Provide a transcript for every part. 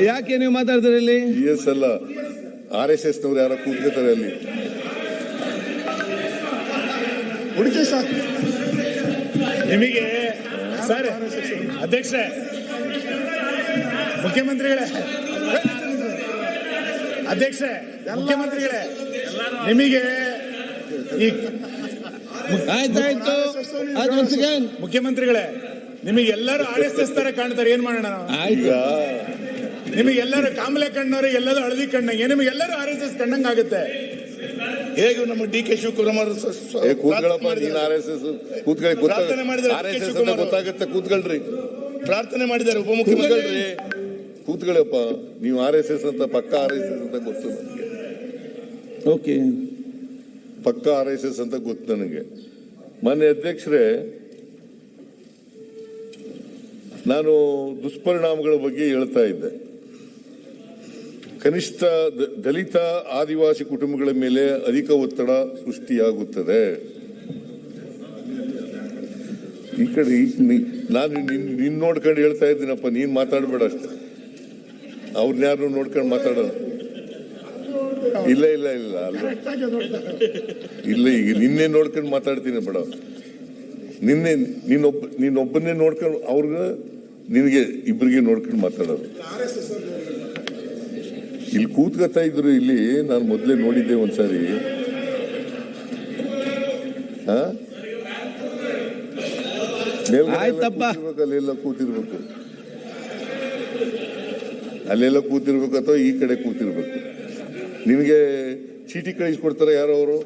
ಯಾಕೆ ನೀವು ಮಾತಾಡ್ತಾರೆ ಇಲ್ಲಿ? PS ಅಲ್ಲ, RSS ನವ್ರು ಯಾರೋ ಕೂತ್ಕೋತಾರೆ ಅಲ್ಲಿ. ಹುಡುಕಿ ಸರ್. ನಿಮಗೆ ಸರ್ ಅಧ್ಯಕ್ಷರೇ, ಮುಖ್ಯಮಂತ್ರಿಗಳೇ, ಅಧ್ಯಕ್ಷರೇ, ಮುಖ್ಯಮಂತ್ರಿಗಳೇ, ನಿಮಗೆ ಈ ಆಯ್ತಾಯ್ತು, ಮುಖ್ಯಮಂತ್ರಿಗಳೇ, ನಿಮಗೆಲ್ಲರೂ RSS ತರ ಕಾಣ್ತಾರೆ. ಏನ್ ಮಾಡೋಣ ನಾವು? ಆಯ್ತು, ನಿಮಗೆಲ್ಲರೂ ಕಾಮಲೆ ಕಣ್ಣವ್ರೆ, ಎಲ್ಲರೂ ಹಳದಿ ಕಣ್ಣಂಗೆ, ನಿಮಗೆಲ್ಲರೂ RSS ಕಣ್ಣಂಗ್ ಆಗುತ್ತೆ. ಹೇಗೆ ನಮ್ಮ DK ಶಿವಕುಮಾರ್ ಕೂತ್ಕೊಳ್ಳಪ್ಪ, ನೀನ್ RSS ಗೊತ್ತಾಗುತ್ತೆ. ಕೂತ್ಕೊಳ್ರಿ, ಪ್ರಾರ್ಥನೆ ಮಾಡಿದ್ದಾರೆ ಉಪಮುಖ್ಯಮಂತ್ರಿ. ಕೂತ್ಕೊಳ್ಳಪ್ಪ, ನೀವು RSS ಅಂತ ಪಕ್ಕ RSS ಅಂತ ಗೊತ್ತು ನನಗೆ. ಓಕೆ, ಪಕ್ಕ RSS ಅಂತ ಗೊತ್ತು ನನಗೆ. ಮಾನ್ಯ ಅಧ್ಯಕ್ಷರೇ, ನಾನು ದುಷ್ಪರಿಣಾಮಗಳ ಬಗ್ಗೆ ಹೇಳ್ತಾ ಇದ್ದೆ. ಕನಿಷ್ಠ ದಲಿತ ಆದಿವಾಸಿ ಕುಟುಂಬಗಳ ಮೇಲೆ ಅಧಿಕ ಒತ್ತಡ ಸೃಷ್ಟಿಯಾಗುತ್ತದೆ. ಈ ಕಡೆ ನಾನು ನಿನ್ ನೋಡ್ಕೊಂಡು ಹೇಳ್ತಾ ಇದ್ದೀನಪ್ಪ, ನೀನ್ ಮಾತಾಡ್ಬೇಡ ಅಷ್ಟೇ. ಅವ್ರನ್ಯಾರು ನೋಡ್ಕೊಂಡು ಮಾತಾಡೋದು ಇಲ್ಲ ಇಲ್ಲ ಇಲ್ಲ ಅಲ್ಲ ಇಲ್ಲ. ಈಗ ನಿನ್ನೆ ನೋಡ್ಕೊಂಡು ಮಾತಾಡ್ತೀನಿ ಬೇಡ. ನಿನ್ನೆ ನೀನೊಬ್ಬನ್ನೇ ನೋಡ್ಕೊಂಡು ಅವ್ರಿಗೆ ನಿನಗೆ ಇಬ್ಬರಿಗೆ ನೋಡ್ಕೊಂಡು ಮಾತಾಡೋದು. ಇಲ್ಲಿ ಕೂತ್ಕೊತಾ ಇದ್ರು. ಇಲ್ಲಿ ನಾನು ಮೊದಲೇ ನೋಡಿದ್ದೆ ಒಂದ್ಸಾರಿ. ಅಲ್ಲೆಲ್ಲ ಕೂತಿರ್ಬೇಕು, ಅಲ್ಲೆಲ್ಲ ಕೂತಿರ್ಬೇಕು ಅಥವಾ ಈ ಕಡೆ ಕೂತಿರ್ಬೇಕು. ನಿಮಗೆ ಚೀಟಿ ಕಳಿಸ್ಕೊಡ್ತಾರೆ ಯಾರೋ ಅವರು?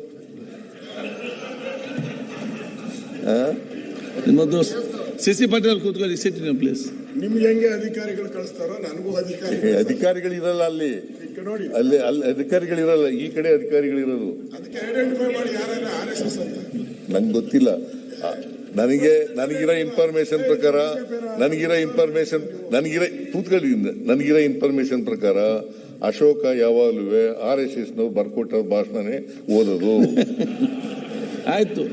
ನಿಮ್ಮದು CC ಪಾಟೀಲ್ ಕೂತ್ಕೊಳ್ಳಿ, ಸಿಟ್ ಇನ್ ಪ್ಲೇಸ್. ನಿಮ್ಗೆ ಹೆಂಗೆ ಅಧಿಕಾರಿಗಳು ಕಳಿಸ್ತಾರೋ ನನಗೂ ಅಧಿಕಾರಿಗಳು ಇರಲ್ಲ ಅಲ್ಲಿ. ನೋಡಿ, ಅಲ್ಲಿ ಅಧಿಕಾರಿಗಳಿರಲ್ಲ, ಈ ಕಡೆ ಅಧಿಕಾರಿಗಳಿರೋದು. ಅದಕ್ಕೆ ಐಡೆಂಟಿಫೈ ಮಾಡಿ ಯಾರು RSS ಅಂತ ನಂಗೆ ಗೊತ್ತಿಲ್ಲ. ನನಗಿರೋ ಇನ್ಫಾರ್ಮೇಶನ್ ಪ್ರಕಾರ ನನಗಿರೋ ಇನ್ಫಾರ್ಮೇಶನ್ ಪ್ರಕಾರ ಅಶೋಕ ಯಾವಾಗಲೂ RSS ನವ್ರು ಬರ್ಕೊಟ್ಟ ಭಾಷಣನೇ ಓದೋದು. ಆಯ್ತು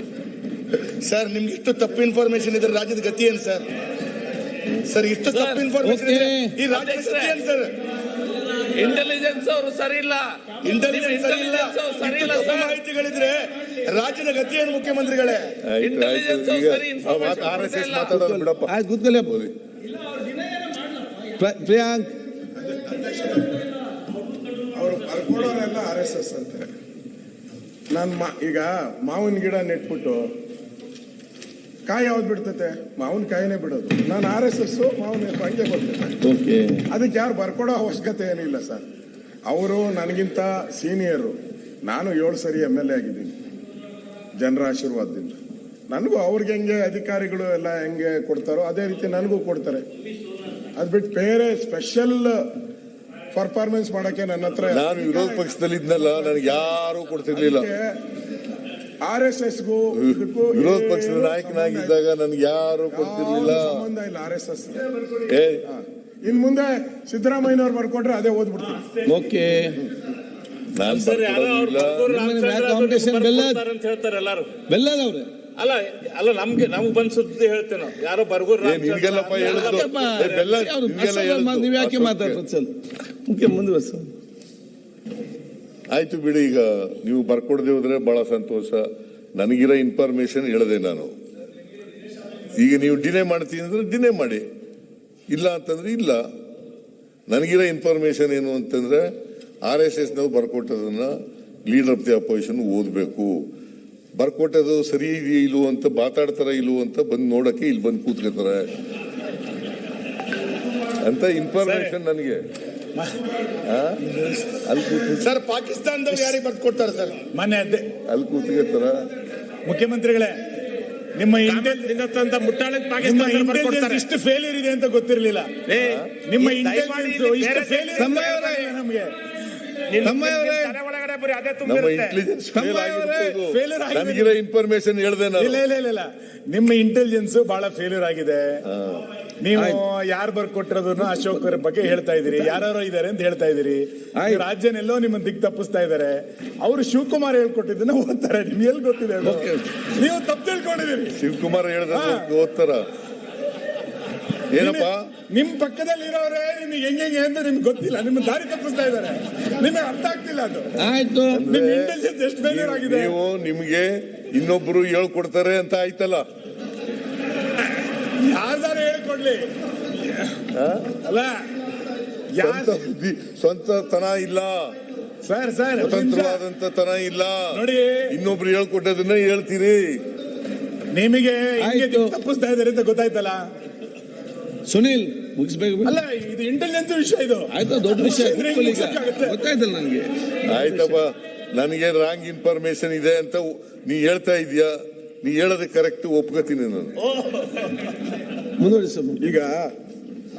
ಸರ್, ನಿಮ್ಗೆ ಇಷ್ಟು ತಪ್ಪು ಇನ್ಫಾರ್ಮೇಶನ್ ಇದ್ರೆ ರಾಜ್ಯದ ಗತಿ ಏನು ಸರ್? ಸರ್, ಇಷ್ಟು ತಪ್ಪು ಇನ್ಫಾರ್ಮೇಶನ್ ಈ ರಾಜ್ಯದ ಗತಿ ಏನು ಸರ್? ಇಂಟೆಲಿಜೆನ್ಸ್ ಅವರು ಸರಿ ಇಲ್ಲ, ಇಂಟೆಲಿಜೆನ್ಸ್ ಸರಿ ಇಲ್ಲ. ಮಾಹಿತಿಗಳಿದ್ರೆ ರಾಜ್ಯದ ಗತಿ ಏನು ಮುಖ್ಯಮಂತ್ರಿಗಳೇ? RSS ಮಾತಾಡೋದು ಬಿಡಪ್ಪ. ಪ್ರಿಯಾಂಕ್, ಅವರು ಬರ್ಕೊಡೋರೆಲ್ಲ RSS ಅಂತಾರೆ. ನಾನು ಈಗ ಮಾವಿನ ಗಿಡ ನೆಟ್ಬಿಟ್ಟು ಕಾಯಿ ಯಾವ್ದು ಬಿಡ್ತತೆ? ಮಾವಿನ ಕಾಯಿನೇ ಬಿಡೋದು. ನಾನು RSS ಮಾವಿನ ಹಂಗೆ ಕೊಡ್ತೇನೆ. ಅದಕ್ಕೆ ಯಾರು ಬರ್ಕೊಡೋ ಅವಶ್ಯಕತೆ ಏನಿಲ್ಲ ಸರ್. ಅವರು ನನಗಿಂತ ಸೀನಿಯರು. ನಾನು 7 ಸರಿ MLA ಆಗಿದ್ದೀನಿ ಜನರ ಆಶೀರ್ವಾದದಿಂದ. ನನಗೂ ಅವ್ರಿಗೆ ಹೆಂಗೆ ಅಧಿಕಾರಿಗಳು ಎಲ್ಲ ಹೆಂಗೆ ಕೊಡ್ತಾರೋ ಅದೇ ರೀತಿ ನನಗೂ ಕೊಡ್ತಾರೆ. ಅದು ಬಿಟ್ಟು ಬೇರೆ ಸ್ಪೆಷಲ್ ಪರ್ಫಾರ್ಮೆನ್ಸ್ ಮಾಡಕ್ಕೆ ನನ್ನ ಹತ್ರ. ನಾನು ವಿರೋಧ ಪಕ್ಷದಲ್ಲಿ ಇದ್ನಲ್ಲ, ನನಗೆ ಯಾರು ಕೊಡ್ತಿರ್ಲಿಲ್ಲ. RSSಗೂ ವಿರೋಧ ಪಕ್ಷದ ನಾಯಕನಾಗಿದ್ದಾಗ ನನಗೆ ಯಾರು ಕೊಡ್ತಿರ್ಲಿಲ್ಲ. ಸಂಬಂಧ ಇಲ್ಲ RSS. ಇನ್ ಮುಂದೆ ಸಿದ್ದರಾಮಯ್ಯನವ್ರು ಬರ್ಕೊಟ್ರೆ ಅದೇ ಓದ್ಬಿಡ್ತೀನಿ. ಓಕೆ, ನಾನು ಬೆಲ್ಲದವ್ರೆ ಅಲ್ಲ ನಮ್ಗೆ ಬಂದ್ ಸುದ್ದಿ ಹೇಳ್ತೇನೆ. ಯಾರೋ ಬರ್ಗೂರ್ ನಿನ್ಗೆಲ್ಲಪ್ಪ ಹೇಳಿದ್ರು. ನೀವ್ ಯಾಕೆ ಮಾತಾಡ್ತಾರೆ? ಮುಖ್ಯ ಮುಂದುವರ್ಸ. ಆಯ್ತು ಬಿಡಿ. ಈಗ ನೀವು ಬರ್ಕೊಡದೆ ಹೋದ್ರೆ ಬಹಳ ಸಂತೋಷ. ನನಗಿರೋ ಇನ್ಫಾರ್ಮೇಶನ್ ಹೇಳಿದೆ ನಾನು. ಈಗ ನೀವು ಡಿನೇ ಮಾಡ್ತೀನಿ ಅಂದ್ರೆ ಡಿನೇ ಮಾಡಿ, ಇಲ್ಲ ಅಂತಂದ್ರೆ ಇಲ್ಲ. ನನಗಿರೋ ಇನ್ಫಾರ್ಮೇಶನ್ ಏನು ಅಂತಂದ್ರೆ RSS ನಾವು ಬರ್ಕೊಟ್ಟದನ್ನ ಲೀಡರ್ ಆಫ್ ದಿ ಅಪೋಸಿಷನ್ ಓದಬೇಕು. ಬರ್ಕೊಟ್ಟದು ಸರಿ ಇದೆಯೋ ಇಲ್ವೋ ಅಂತ ಮಾತಾಡ್ತಾರ ಇಲ್ವೋ ಅಂತ ಬಂದು ನೋಡಕ್ಕೆ ಇಲ್ಲಿ ಬಂದು ಕೂತ್ಕೋತಾರೆ ಅಂತ ಇನ್ಫಾರ್ಮೇಶನ್ ನನಗೆ. ಸರ್, ಪಾಕಿಸ್ತಾನದವ್ರು ಯಾರಿಗೆ ಬರ್ದು ಕೊಡ್ತಾರೆ ಸರ್? ಮನೆ ಅಲ್ಲಿ ಕೂತ್ಕೋತಾರ. ಮುಖ್ಯಮಂತ್ರಿಗಳೇ, ನಿಮ್ಮ ಇಂಟೆಲಿಜೆನ್ಸ್ ಇಷ್ಟು ಫೇಲ್ಯೂರ್ ಇದೆ ಅಂತ ಗೊತ್ತಿರಲಿಲ್ಲ. ನಿಮ್ಮ ಇಂಟೆಲಿಜೆನ್ಸ್ ಇಷ್ಟು ಫೇಲ್ಯೂರ್ ನಮಗೆ. ನಮ್ಮ ಇಂಟೆಲಿಜೆನ್ಸ್ ನನಗಿರೋ ಇನ್ಫಾರ್ಮೇಶನ್ ಹೇಳ್ದೆ ನಾನು. ಇಲ್ಲ, ನಿಮ್ಮ ಇಂಟೆಲಿಜೆನ್ಸ್ ಬಹಳ ಫೇಲ್ಯೂರ್ ಆಗಿದೆ. ನೀವು ಯಾರು ಬರ್ಕೊಟ್ಟಿರೋದನ್ನ ಅಶೋಕ್ ಅವ್ರ ಬಗ್ಗೆ ಹೇಳ್ತಾ ಇದೀರಿ, ಯಾರು ಇದಾರೆ ಅಂತ ಹೇಳ್ತಾ ಇದೀರಿ. ರಾಜ್ಯನೆಲ್ಲೋ ನಿಮ್ಮನ್ನ ದಿಕ್ ತಪ್ಪಿಸ್ತಾ ಇದಾರೆ. ಅವರು ಶಿವಕುಮಾರ್ ಹೇಳ್ಕೊಟ್ಟಿದ್ದನ್ನ ಓದ್ತಾರೆ, ನಿಮ್ಗೆ ಎಲ್ಲಿ ಗೊತ್ತಿದೆ ಅದು? ನೀವು ತಪ್ಪು ತಿಳ್ಕೊಂಡಿದ್ದೀರಿ. ಶಿವಕುಮಾರ್ ಹೇಳಿದ್ರೆ ಓದ್ತಾರ ಏನಪ್ಪಾ? ನಿಮ್ ಪಕ್ಕದಲ್ಲಿ ಇರೋರೇ ನಿಮ್ಗೆ ಹೆಂಗೆ ಅಂತ ನಿಮ್ಗೆ ಗೊತ್ತಿಲ್ಲ, ನಿಮ್ಮ ದಾರಿ ತಪ್ಪಿಸ್ತಾ ಇದಾರೆ, ನಿಮಗೆ ಅರ್ಥ ಆಗ್ತಿಲ್ಲ ಅದು. ಆಯ್ತು, ನಿಮ್ ಇಂಟೆಲಿಜೆನ್ಸ್ ಎಷ್ಟು ಫೇಲ್ಯೂರ್ ಆಗಿದೆ. ನೀವು ನಿಮ್ಗೆ ಇನ್ನೊಬ್ರು ಹೇಳ್ಕೊಡ್ತಾರೆ ಅಂತ ಆಯ್ತಲ್ಲ, ಯಾರ್ದಾರ ಹೇಳ್ಕೊಡ್ಲಿ ಅಲ್ಲ, ಸ್ವಂತ ತನ ಇಲ್ಲ, ಸರ್ ಸ್ವತಂತ್ರವಾದಂತ ತನ ಇಲ್ಲ. ನೋಡಿ, ಇನ್ನೊಬ್ರು ಹೇಳ್ಕೊಟ್ಟದನ್ನ ಹೇಳ್ತೀರಿ. ನಿಮಗೆ ತಪ್ಪಿಸ್ತಾ ಇದಾರೆ ಅಂತ ಗೊತ್ತಾಯ್ತಲ್ಲ. ಸುನಿಲ್ ಮುಗಿಸ್ಬೇಕು. ಅಲ್ಲ, ಇದು ಇಂಟೆಲಿಜೆನ್ಸ್ ವಿಷಯ, ಇದು ಆಯ್ತು, ದೊಡ್ಡ ವಿಷಯ ಗೊತ್ತಾಯ್ತಲ್ಲ ನನಗೆ. ಆಯ್ತಪ್ಪ, ನನಗೆ ರಾಂಗ್ ಇನ್ಫಾರ್ಮೇಶನ್ ಇದೆ ಅಂತ ನೀ ಹೇಳ್ತಾ ಇದೀಯಾ, ನೀ ಹೇಳೋದು ಕರೆಕ್ಟ್, ಒಪ್ಕೋತೀನಿ ನಾನು. ಮುಂದುವರಿಸ. ಈಗ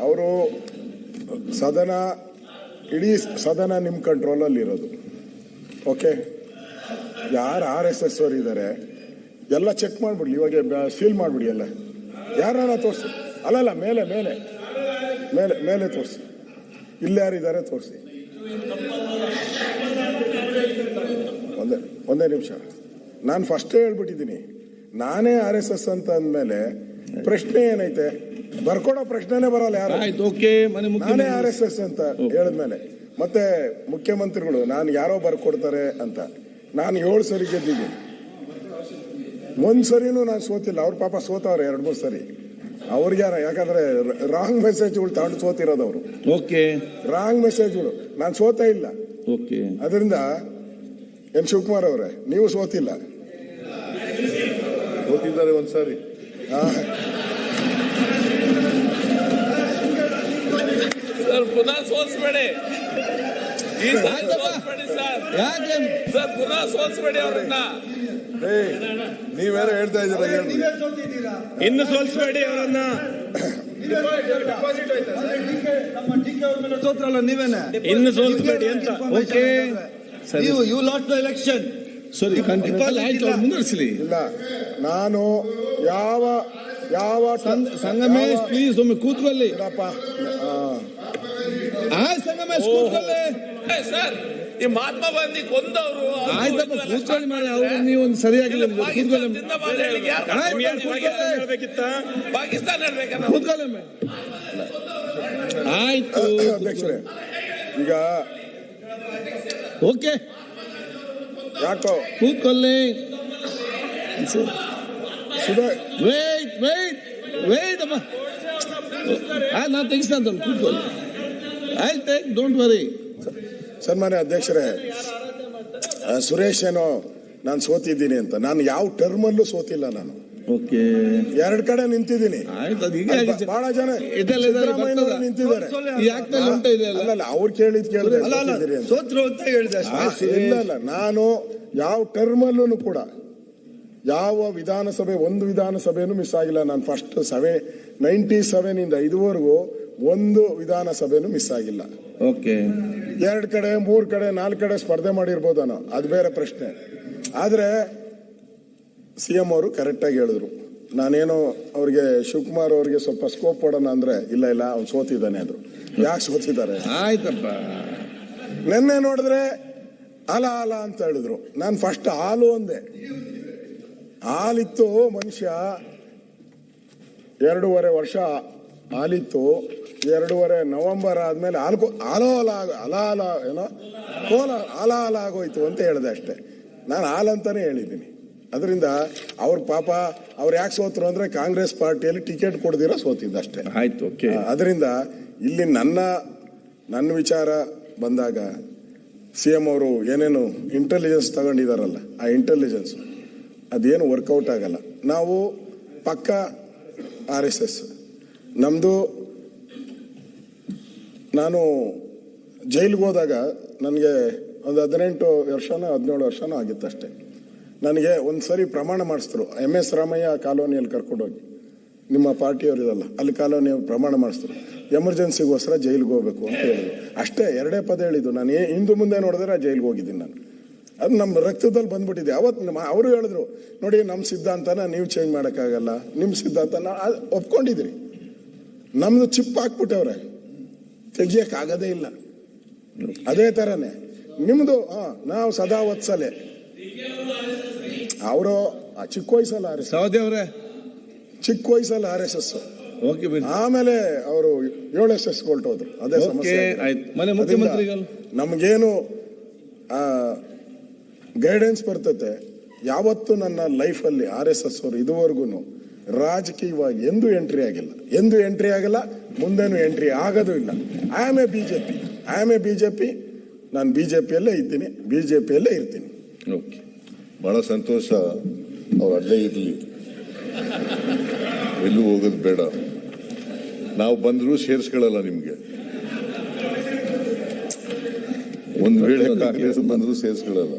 ಅವರು ಸದನ, ಇಡೀ ಸದನ ನಿಮ್ಮ ಕಂಟ್ರೋಲಲ್ಲಿ ಇರೋದು. ಓಕೆ, ಯಾರು RSS ಅವರು ಇದ್ದಾರೆ ಎಲ್ಲ ಚೆಕ್ ಮಾಡಿಬಿಡ್ಲಿ, ಇವಾಗ ಸೀಲ್ ಮಾಡಿಬಿಡಿ ಎಲ್ಲ, ಯಾರನ್ನ ತೋರಿಸಿ. ಅಲ್ಲಲ್ಲ, ಮೇಲೆ ಮೇಲೆ ಮೇಲೆ ಮೇಲೆ ತೋರಿಸಿ, ಇಲ್ಲಿ ಯಾರಿದ್ದಾರೆ ತೋರಿಸಿ. ಒಂದೇ ನಿಮಿಷ, ನಾನು ಫಸ್ಟೇ ಹೇಳ್ಬಿಟ್ಟಿದ್ದೀನಿ, ನಾನೇ RSS ಅಂತ ಅಂದಮೇಲೆ ಪ್ರಶ್ನೆ ಏನೈತೆ? ಬರ್ಕೊಡೋ ಪ್ರಶ್ನೆನೇ ಬರಲ್ಲ ಯಾರು. ಆಯ್ತು, ಓಕೆ. ನಾನೇ RSS ಅಂತ ಹೇಳಿದ್ಮೇಲೆ ಮತ್ತೆ ಮುಖ್ಯಮಂತ್ರಿಗಳು ನಾನು ಯಾರೋ ಬರ್ಕೊಡ್ತಾರೆ ಅಂತ, ನಾನು 7 ಸರಿ ಗೆದ್ದಿದ್ದೀನಿ, 1 ಸರಿನೂ ನಾನು ಸೋತಿಲ್ಲ. ಅವ್ರ ಪಾಪ ಸೋತವ್ರೆ 2-3 ಸರಿ. ಅವ್ರಿಗೆ ಯಾಕಂದ್ರೆ ರಾಂಗ್ ಮೆಸೇಜ್ಗಳು ತಗೊಂಡು ಸೋತಿರೋದು ಅವರು. ಓಕೆ, ರಾಂಗ್ ಮೆಸೇಜ್ಗಳು, ನಾನು ಸೋತ ಇಲ್ಲ. ಓಕೆ, ಅದರಿಂದ ಎನ್ ಶಿವಕುಮಾರ್ ಅವರೇ, ನೀವು ಸೋತಿಲ್ಲ. ಸೋತಿದ್ದಾರೆ ಒಂದ್ಸಾರಿ. ಪುನಃ ಸೋಲ್ಸ್ಬೇಡಿ, ಈ ಸಾರಿ ಸೋಲ್ಸ್ಬೇಡಿ ಸರ್. ಯಾಕೆ ಸರ್ ಪುನಃ ಸೋಲ್ಸ್ಬೇಡಿ ಅವ್ರನ್ನ. ನೀವೇನೋ ಹೇಳ್ತಾ ಇದ್ದೀರಾ, ಹೇಳ್ರಿ. ಇನ್ನು ಸೋಲ್ಸ್ಬೇಡಿ ಅವರನ್ನ. ಇನ್ನು ಸೋಲ್ಸ್ಬೇಡಿ ಅಂತ. Okay, you lost the election. ಸರಿ, ಆಯ್ತು, ಮುಂದುವರಿಸಲಿ. ಇಲ್ಲ, ನಾನು ಯಾವ ಸಂಗಮೇಶ್ ಪ್ಲೀಸ್ ಒಮ್ಮೆ ಕೂತ್ಕೊಳ್ಳಿ. ಇಲ್ಲಪ್ಪ, ಸಂಗಮೇಶ್ ಕೂತ್ಕೊಳ್ಳಿ. ಸರ್, ಈ ಮಹಾತ್ಮ ಗಾಂಧಿ ಕೊಂದವರು ಆಯ್ತಪ್ಪ, ಕೂತ್ಕೊಳ್ಳಿ ಮಾಡಿ. ಅವರು ನೀವು ಒಂದು ಸರಿಯಾಗಿಲ್ಲ, ಕೂತ್ಕೊಳ್ಳಿ. ಪಾಕಿಸ್ತಾನ ಹೇಳ್ಬೇಕಲ್ಲ, ಕೂತ್ಕೊಳ್ಳಿ. ಆಯ್ತು ಅಧ್ಯಕ್ಷರೇ, ಈಗ ಓಕೆ, ಯಾಕೋ ಕೂತ್ಕೊಳ್ಳಿ. ವೇಟ್ ಅಮ್ಮ, ನಾನು ತೆಗಿಸ್ತಾನೆ, ಕೂತ್ಕೊಳ್ಳಿ. ಆಯ್ತು, ಡೋಂಟ್ ವರಿ. ಸನ್ಮಾನ್ಯ ಅಧ್ಯಕ್ಷರೇ, ಸುರೇಶ್ ಏನೋ ನಾನು ಸೋತಿದ್ದೀನಿ ಅಂತ, ನಾನು ಯಾವ ಟರ್ಮಲ್ಲೂ ಸೋತಿಲ್ಲ. ನಾನು ಓಕೆ, 2 ಕಡೆ ನಿಂತಿದ್ದೀನಿ. ಆಯ್ತು, ಅದು ಈಗ ಬಹಳ ಜನ ನಿಂತಿದ್ದಾರೆ. ಅಲ್ಲ, ಅವ್ರು ಕೇಳಿದ್ರೆ ಸೋತ್ರು ಅಂತ ಹೇಳಿದೆ. ಇಲ್ಲ, ನಾನು ಯಾವ ಟರ್ಮಲ್ಲೂ ಕೂಡ ಯಾವ ವಿಧಾನಸಭೆ, ಒಂದು ವಿಧಾನಸಭೆನೂ ಮಿಸ್ ಆಗಿಲ್ಲ. ನಾನು ಫಸ್ಟ್ 97 ಇದುವರೆಗೂ ಒಂದು ವಿಧಾನಸಭೆನೂ ಮಿಸ್ ಆಗಿಲ್ಲ. ಓಕೆ, 2 ಕಡೆ 3 ಕಡೆ 4 ಕಡೆ ಸ್ಪರ್ಧೆ ಮಾಡಿರ್ಬೋದು, ಅದು ಬೇರೆ ಪ್ರಶ್ನೆ. ಆದ್ರೆ CM ಅವರು ಕರೆಕ್ಟಾಗಿ ಹೇಳಿದ್ರು. ನಾನೇನೋ ಅವ್ರಿಗೆ, ಶಿವಕುಮಾರ್ ಅವ್ರಿಗೆ ಸ್ವಲ್ಪ ಸ್ಕೋಪ್ ಕೊಡೋಣ ಅಂದ್ರೆ, ಇಲ್ಲ ಅವ್ನು ಸೋತಿದ್ದಾನೆ ಅಂದ್ರು. ಯಾಕೆ ಸೋತಿದ್ದಾರೆ? ಆಯ್ತಪ್ಪ, ನೆನ್ನೆ ನೋಡಿದ್ರೆ ಅಲ ಅಂತ ಹೇಳಿದ್ರು. ನಾನು ಫಸ್ಟ್ ಹಾಲು ಅಂದೆ. ಹಾಲಿತ್ತು, ಮನುಷ್ಯ 2.5 ವರ್ಷ ಹಾಲಿತ್ತು. 2.5 ನವೆಂಬರ್ ಆದ್ಮೇಲೆ ಹಾಲ ಆಗೋಯ್ತು ಅಂತ ಹೇಳಿದೆ ಅಷ್ಟೇ. ನಾನು ಹಾಲಂತಾನೆ ಹೇಳಿದ್ದೀನಿ. ಅದರಿಂದ ಅವ್ರ ಪಾಪ ಅವ್ರು ಯಾಕೆ ಸೋತರು ಅಂದ್ರೆ, ಕಾಂಗ್ರೆಸ್ ಪಾರ್ಟಿಯಲ್ಲಿ ಟಿಕೆಟ್ ಕೊಡದಿರೋ ಸೋತಿದ್ದ ಅಷ್ಟೇ. ಆಯ್ತು, ಓಕೆ. ಅದರಿಂದ ಇಲ್ಲಿ ನನ್ನ ವಿಚಾರ ಬಂದಾಗ CM ಅವರು ಏನೇನು ಇಂಟೆಲಿಜೆನ್ಸ್ ತಗೊಂಡಿದಾರಲ್ಲ, ಆ ಇಂಟೆಲಿಜೆನ್ಸ್ ಅದೇನು ವರ್ಕೌಟ್ ಆಗಲ್ಲ. ನಾವು ಪಕ್ಕ RSS. ನಮ್ದು, ನಾನು ಜೈಲಿಗೆ ಹೋದಾಗ ನನಗೆ ಒಂದು 18 ವರ್ಷನೋ 17 ವರ್ಷನೋ ಆಗಿತ್ತಷ್ಟೇ. ನನಗೆ ಒಂದ್ಸರಿ ಪ್ರಮಾಣ ಮಾಡಿಸಿದ್ರು. MS ರಾಮಯ್ಯ ಕಾಲೋನಿಯಲ್ಲಿ ಕರ್ಕೊಂಡೋಗಿ, ನಿಮ್ಮ ಪಾರ್ಟಿಯವರು ಇದಲ್ಲ, ಅಲ್ಲಿ ಕಾಲೋನಿಯವ್ರು ಪ್ರಮಾಣ ಮಾಡಿಸಿದ್ರು. ಎಮರ್ಜೆನ್ಸಿಗೋಸ್ಕರ ಜೈಲಿಗೆ ಹೋಗ್ಬೇಕು ಅಂತ ಹೇಳಿದ್ರು. ಅಷ್ಟೇ, 2 ಪದ ಹೇಳಿದ್ದು. ನಾನು ಹಿಂದೆ ಮುಂದೆ ನೋಡಿದ್ರೆ ಜೈಲಿಗೆ ಹೋಗಿದ್ದೀನಿ ನಾನು. ಅದು ನಮ್ಮ ರಕ್ತದಲ್ಲಿ ಬಂದ್ಬಿಟ್ಟಿದೆ. ಅವತ್ತು ಅವರು ಹೇಳಿದ್ರು, ನೋಡಿ ನಮ್ಮ ಸಿದ್ಧಾಂತನ ನೀವು ಚೇಂಜ್ ಮಾಡೋಕ್ಕಾಗಲ್ಲ, ನಿಮ್ಮ ಸಿದ್ಧಾಂತನ ಒಪ್ಕೊಂಡಿದ್ದೀರಿ. ನಮ್ದು ಚಿಪ್ ಹಾಕ್ಬಿಟ್ಟವ್ರೆ, ತೆಗಿಯಕ್ ಆಗದೇ ಇಲ್ಲ. ಅದೇ ತರನೇ ನಿಮ್ದು ನಾವು ಸದಾ ಒತ್ಸಲೆ ಅವರು ಚಿಕ್ಕ ವಯಸ್ಸಲ್ಲ ಸೌದಿ ಅವರೇ ಚಿಕ್ಕ ವಯಸ್ಸಲ್ಲ RSS, ಓಕೆ ಬಿಡಿ. ಆಮೇಲೆ ಅವರು 7 SS ಹೊರಟೋದ್ರು. ಅದೇ ಓಕೆ ಸಮಸ್ಯೆ. ಆಯ್ತು. ಮನೆ ಮುಖ್ಯಮಂತ್ರಿಗಳು ನಮಗೇನು ಗೈಡೆನ್ಸ್ ಬರ್ತತೆ. ಯಾವತ್ತು ನನ್ನ ಲೈಫಲ್ಲಿ RSS ಅವರು ಇದುವರೆಗೂ ರಾಜಕೀಯವಾಗಿ ಎಂದೂ ಎಂಟ್ರಿ ಆಗಿಲ್ಲ, ಮುಂದೇನು ಎಂಟ್ರಿ ಆಗೋದು ಇಲ್ಲ. ಐ ಆಮ್ ಎ ಬಿಜೆಪಿ, ನಾನು ಬಿಜೆಪಿಯಲ್ಲೇ ಇದ್ದೀನಿ, ಬಿಜೆಪಿಯಲ್ಲೇ ಇರ್ತೀನಿ. ಓಕೆ, ಬಹಳ ಸಂತೋಷ. ಅವ್ರು ಅಲ್ಲೇ ಇರಲಿ, ಎಲ್ಲೂ ಹೋಗೋದು ಬೇಡ. ನಾವು ಬಂದರೂ ಸೇರಿಸ್ಕೊಳ್ಳಲ್ಲ ನಿಮ್ಗೆ. ಒಂದ್ ವೇಳೆ ಕಾಂಗ್ರೆಸ್ ಬಂದರೂ ಸೇರಿಸ್ಕೊಳ್ಳಲ್ಲ.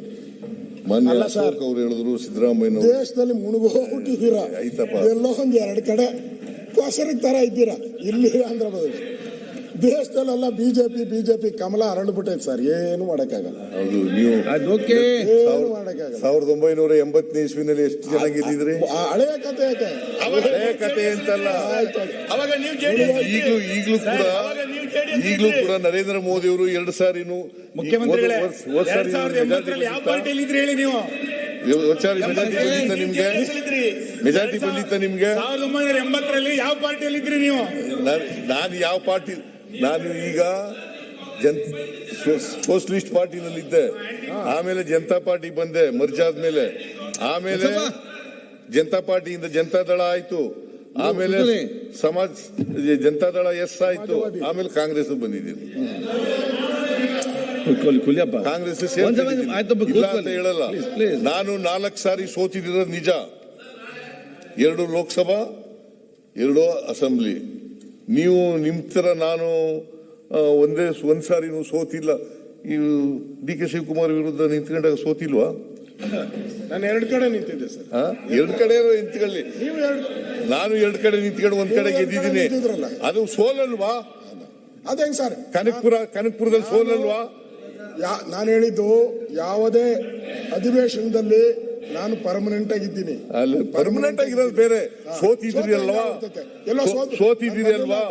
ಮಾನ್ಯ ಅಶೋಕ್ ಅವ್ರು ಹೇಳಿದ್ರು, ಸಿದ್ದರಾಮಯ್ಯ ದೇಶದಲ್ಲಿ ಮುಳುಗೋಗ್ಬಿಟ್ಟಿದ್ದೀರಾ, ಆಯ್ತಪ್ಪ. ಎಲ್ಲೋ ಒಂದ್ 2 ಕಡೆ ಕೋಸರಿಗೆ ತರ ಇದ್ದೀರಾ. ಇಲ್ಲಿ ಆಂಧ್ರ ಪ್ರದೇಶ ದೇಶದಲ್ಲೆಲ್ಲ ಬಿಜೆಪಿ ಕಮಲ ಹರಡ್ಬಿಟ್ಟೈತೆ ಸರ್. ಏನು ಮಾಡಕ್ಕಾಗಲ್ಲ. ಹೌದು, ನೀವು ಓಕೆ. ಏನು ಮಾಡಕ್ಕಾಗಲ್ಲ. 1980ನೇ ಇಸ್ವಿನಲ್ಲಿ ಎಷ್ಟು ಜನ ಗೆದ್ದಿದ್ರಿ? ಹಳೆಯ ಕತೆ ಯಾಕೆ? ಹಳೆಯ ಕತೆ ಅಂತಲ್ಲ. ಈಗಲೂ ಕೂಡ ನರೇಂದ್ರ ಮೋದಿ ಅವರು 2 ಸಾರಿನೂ ಮುಖ್ಯಮಂತ್ರಿಗಳೇ, 2008ರಲ್ಲಿ ಯಾವ ಪಾರ್ಟಿಯಲ್ಲಿ ಇದ್ರಿ ಹೇಳಿ ನೀವು? ಮೆಜಾರಿಟಿ ಬಂದಿತ್ತ ನಿಮ್ಗೆ? 1980ರಲ್ಲಿ ಯಾವ ಪಾರ್ಟಿಯಲ್ಲಿ ಇದ್ರಿ ನೀವು? ನಾನು ಯಾವ ಪಾರ್ಟಿ? ನಾನು ಈಗ ಸೋಷಲಿಸ್ಟ್ ಪಾರ್ಟಿನಲ್ಲಿದ್ದೆ, ಆಮೇಲೆ ಜನತಾ ಪಾರ್ಟಿ ಬಂದೆ ಮರ್ಜ್ ಆದ್ಮೇಲೆ, ಆಮೇಲೆ ಜನತಾ ಪಾರ್ಟಿಯಿಂದ ಜನತಾದಳ ಆಯ್ತು, ಆಮೇಲೆ ಸಮಾಜ್ ಜನತಾದಳ ಎಸ್ ಆಯ್ತು, ಆಮೇಲೆ ಕಾಂಗ್ರೆಸ್ ಬಂದಿದ್ದೀನಿ. ಕಾಂಗ್ರೆಸ್ ಇಲ್ಲ ಅಂತ ಹೇಳಲ್ಲ. ನಾನು 4 ಸಾರಿ ಸೋತಿರೋದು ನಿಜ. 2 ಲೋಕಸಭಾ, 2 ಅಸೆಂಬ್ಲಿ. ನೀವು ನಿಮ್ ತರ ನಾನು ಒಂದ್ ಸಾರಿನೂ ಸೋತಿಲ್ಲ. ಈ DK ಶಿವಕುಮಾರ್ ವಿರುದ್ಧ ನಿಂತ್ಕೊಂಡಾಗ ಸೋತಿಲ್ವಾ? ನಾನು 2 ಕಡೆ ನಿಂತಿದ್ದೆ ಸರ್. 2 ಕಡೆ ನಿಂತ್ಕೊಳ್ಳಿ. ನಾನು 2 ಕಡೆ ನಿಂತ್ಕೊಂಡು ಒಂದ್ ಕಡೆ ಗೆದ್ದಿದ್ದೀನಿ. ಅದು ಸೋಲಲ್ವಾ? ಅದೇಂಗ್ ಸರ್? ಕನಕಪುರದಲ್ಲಿ ಸೋಲಲ್ವಾ? ನಾನು ಹೇಳಿದ್ದು ಯಾವುದೇ ಅಧಿವೇಶನದಲ್ಲಿ ನಾನು ಪರ್ಮನೆಂಟ್ ಆಗಿದ್ದೀನಿ. ಅಲ್ಲ, ಪರ್ಮನೆಂಟ್ ಆಗಿರೋದು ಬೇರೆ. ಸೋತಿದ್ದೀರಿ ಅಲ್ವಾ? ಸೋತಿದ್ದೀರಿ ಅಲ್ವಾ?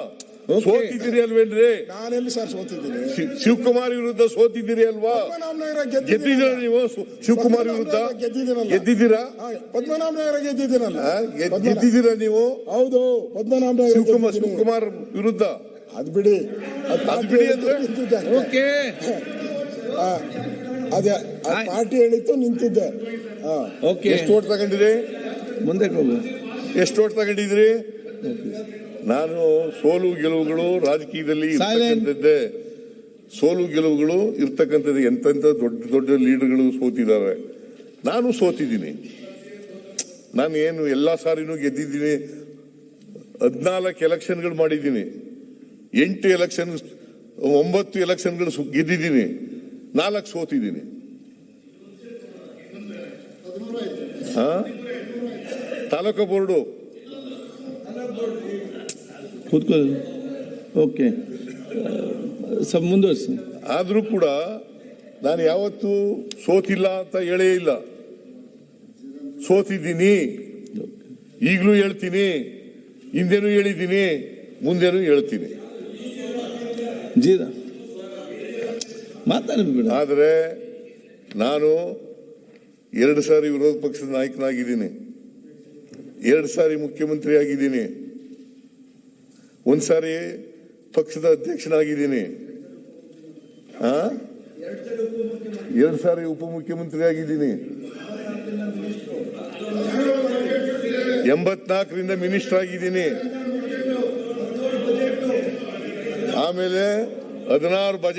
ಸೋತಿದ್ದೀರಿ ಅಲ್ವೇನ್ರಿ? ನಾನೆಲ್ಲಿ ಸರ್ ಸೋತಿದ್ದೀನಿ? ಶಿವಕುಮಾರ್ ವಿರುದ್ಧ ಸೋತಿದ್ದೀರಿ ಅಲ್ವಾ? ಗೆದ್ದಿದ್ದೀರಾ ನೀವು? ಶಿವಕುಮಾರ್ ವಿರುದ್ಧ ಗೆದ್ದಿದ್ದೀರಾ? ಪದ್ಮನಾಭನಗರ ಗೆದ್ದಿದ್ದೀನಲ್ಲ. ಗೆದ್ದಿದ್ದೀರಾ ನೀವು? ಹೌದು, ಪದ್ಮನಾಭನಗರ ಶಿವಕುಮಾರ್ ವಿರುದ್ಧ. ಅದ್ ಬಿಡಿ ಅಂದ್ರೆ ಓಕೆ. ಅದೇ ಪಾರ್ಟಿ ಹೇಳಿತ್ತು, ನಿಂತಿದ್ದೆ. ಓಕೆ. ಎಷ್ಟು ಓಟ್ ತಗೊಂಡಿದ್ರಿ? ಮುಂದೆ ಹೋಗು. ಎಷ್ಟು ಓಟ್ ತಗೊಂಡಿದ್ರಿ? ನಾನು ಸೋಲು ಗೆಲುವುಗಳು ರಾಜಕೀಯದಲ್ಲಿ ಇರ್ತಕ್ಕಂಥದ್ದೇ. ಸೋಲು ಗೆಲುವುಗಳು ಇರ್ತಕ್ಕಂಥದ್ದು. ಎಂತೆಂಥ ದೊಡ್ಡ ಲೀಡರ್ಗಳು ಸೋತಿದ್ದಾರೆ, ನಾನು ಸೋತಿದ್ದೀನಿ. ನಾನು ಏನು ಎಲ್ಲಾ ಸಾರಿನೂ ಗೆದ್ದಿದ್ದೀನಿ. 14 ಎಲೆಕ್ಷನ್ಗಳು ಮಾಡಿದ್ದೀನಿ, 8 ಎಲೆಕ್ಷನ್, 9 ಎಲೆಕ್ಷನ್ಗಳು ಗೆದ್ದಿದ್ದೀನಿ, 4 ಸೋತಿದ್ದೀನಿ. ತಾಲೂಕು ಬೋರ್ಡು ಕೂತ್ಕೊಳ್ಳಿ. ಓಕೆ, ಮುಂದುವರಿಸಿ. ಆದ್ರೂ ಕೂಡ ನಾನು ಯಾವತ್ತೂ ಸೋತಿಲ್ಲ ಅಂತ ಹೇಳೇ ಇಲ್ಲ. ಸೋತಿದ್ದೀನಿ, ಈಗಲೂ ಹೇಳ್ತೀನಿ, ಹಿಂದೆನೂ ಹೇಳಿದ್ದೀನಿ, ಮುಂದೆನೂ ಹೇಳ್ತೀನಿ. ಆದರೆ ನಾನು 2 ಸಾರಿ ವಿರೋಧ ಪಕ್ಷದ ನಾಯಕನಾಗಿದ್ದೀನಿ, 2 ಸಾರಿ ಮುಖ್ಯಮಂತ್ರಿ ಆಗಿದ್ದೀನಿ, 1 ಸಾರಿ ಪಕ್ಷದ ಅಧ್ಯಕ್ಷನಾಗಿದ್ದೀನಿ, 2 ಸಾರಿ ಉಪಮುಖ್ಯಮಂತ್ರಿ ಆಗಿದ್ದೀನಿ, 84ರಿಂದ ಮಿನಿಸ್ಟರ್ ಆಗಿದ್ದೀನಿ, ಆಮೇಲೆ 16 ಬಜೆಟ್